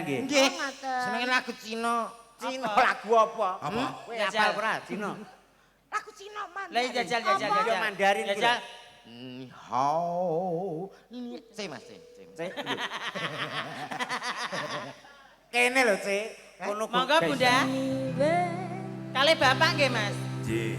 Nggih. Nggih. Ngoten. Senenge lagu Cina. Cina lagu apa? Apa? Kowe hafal ora Cina? Lagu Cina man. Lah jajal. Yo Mandarin kuwi. Jajal. Ni hao. Ini Mas, C. Kene lho, C. Kono Monggo Bunda. Kali Bapak nggih, Mas. Nggih.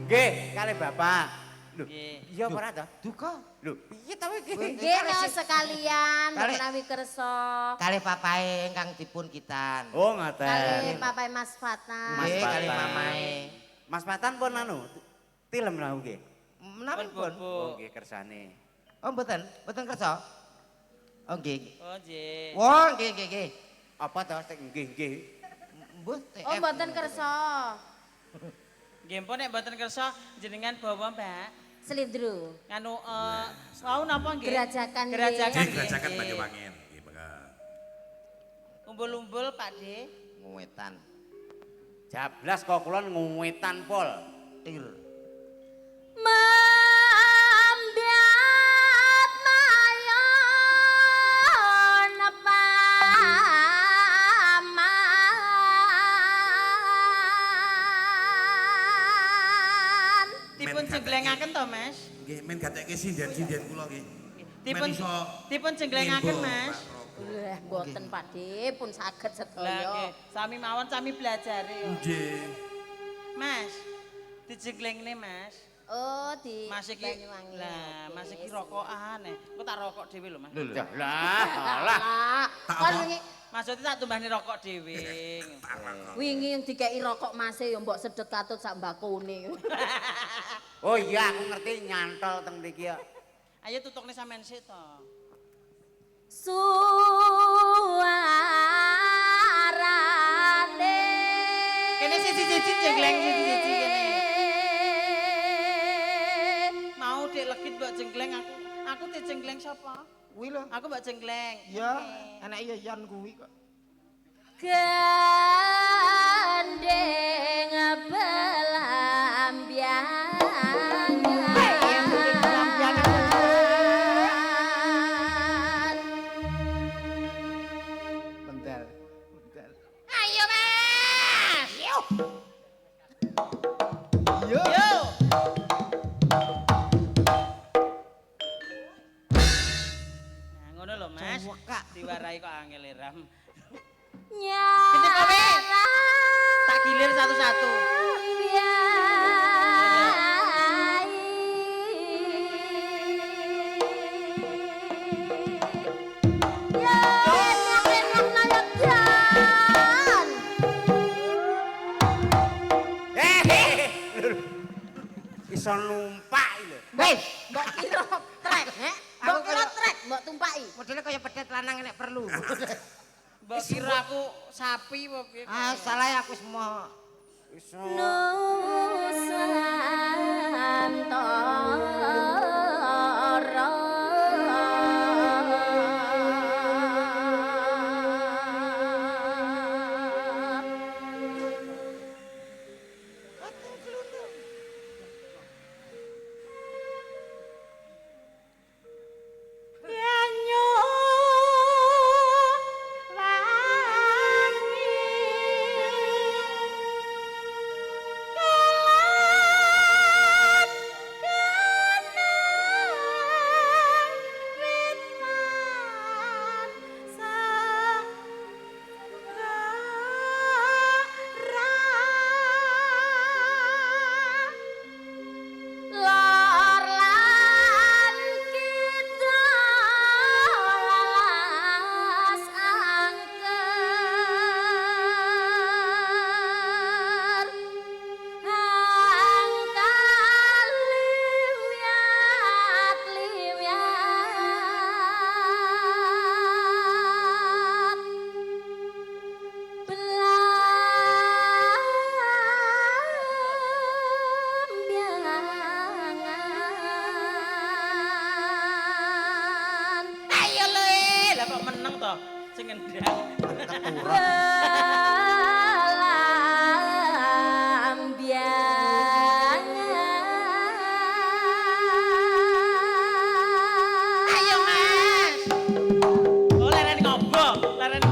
Nggih, kali Bapak. Lho, Nggih. iya apa ora to? Duka. Lho, piye to iki? Nggih no sekalian Kali- menawi kersa. Kali papae ingkang dipun kitan. Oh, Kali ngaten. papai Mas Fatan. Mas Nggih, kali Patan. mamae. Mas Patan pun anu tilem lah nggih. Menapa pun? Oh, nggih kersane. Oh, mboten kersa. Oh, nggih. Oh, nggih. Wah, nggih. Apa to sing nggih. Mbuh, Oh mboten kersa. Nggih pun nek mboten kersa jenengan bawa, Mbak. Slidru. Nganu wau napa nggih? Gerajakan, nggih. Gerajakan. Nggih, gerajakan nggih. Banyuwangen. Nggih, mangga. Umbul-umbul, Pak De. Nguwetan. Jablas kok kula nguwetan pol. Tir. Mambiat mayon paman. Dipun jenglengaken to, Mas? Nggih, men gatekke sinden-sinden kula nggih. Dipun Men iso dipun jenglengaken, nimbo, Mas. Pak Prabu. Wah, mboten Pak De, pun saged Lah sedaya. nggih, sami mawon sami belajare yo. Nggih. Mas, dijenglengne, Mas. Oh, di Mas iki Banyuwangi. lah, Oke, Mas iki wis. rokokan Kok tak rokok dhewe lho, Mas. Lah, Lah, Tak kon apa? wingi Maksudnya tak tumbahne rokok dhewe. wingi yang dikeki rokok Mase ya mbok sedhet katut sak mbakone. Oh iya, aku ngerti nyantol teng mriki ya. Ayo tutukne sampean sik to. Suarane Kene siji-siji jengleng siji-siji kene. Mau Dik legit mbok jengleng aku. Aku dijengleng sapa? Kuwi lho. Aku mbok jengleng. Ya, anak iya yan kuwi kok. gandeng belambiangan. Bentel. Ayo, Mas. Yo. Yo. Yo. Nah, ngono lho, Mas. Cowekak. Diwarai kok angel ram. Nyara kowe. Tak gilir satu-satu. Iso numpak lho. Wes, mbok kira trek, mbok kira trek, mbok tumpaki. Modele kaya pedet lanang nek perlu. Mbok kira aku sapi apa piye? Ah, salah ya aku semua. Iso Nusantara. Yanyo wangi kalan kenang witan sanggara lor lan kita lalas angker angkal liwat belambiangan. ayo le lah kok meneng to sing ngendang Belambiangan. ayo Mas oh leren ngobo leren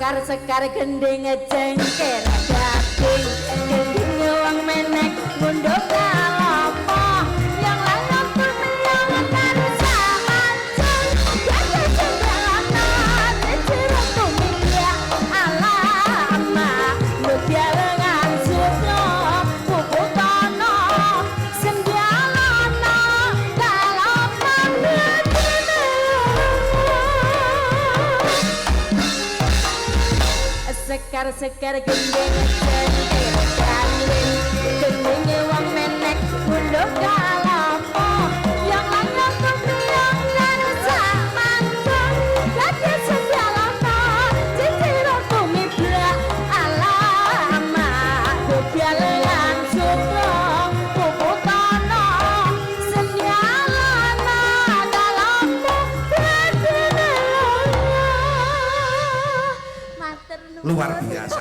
sekar gending jengker daging gending wong menek munduk kalopo yang lanang permenyangan taruh samancung jaga jembalana cecirok tumingya alama mubya lengan sutro pupu tono sendialana kalopan bedine sekar gending jengker daging gending wong menek munduk kalopo yang lanang permenyangan samancung jaga jembalana cecirok tumingya alama mubya lengan sutro pupu tono sendialana kalopan bedine matur nuwun Luar biasa.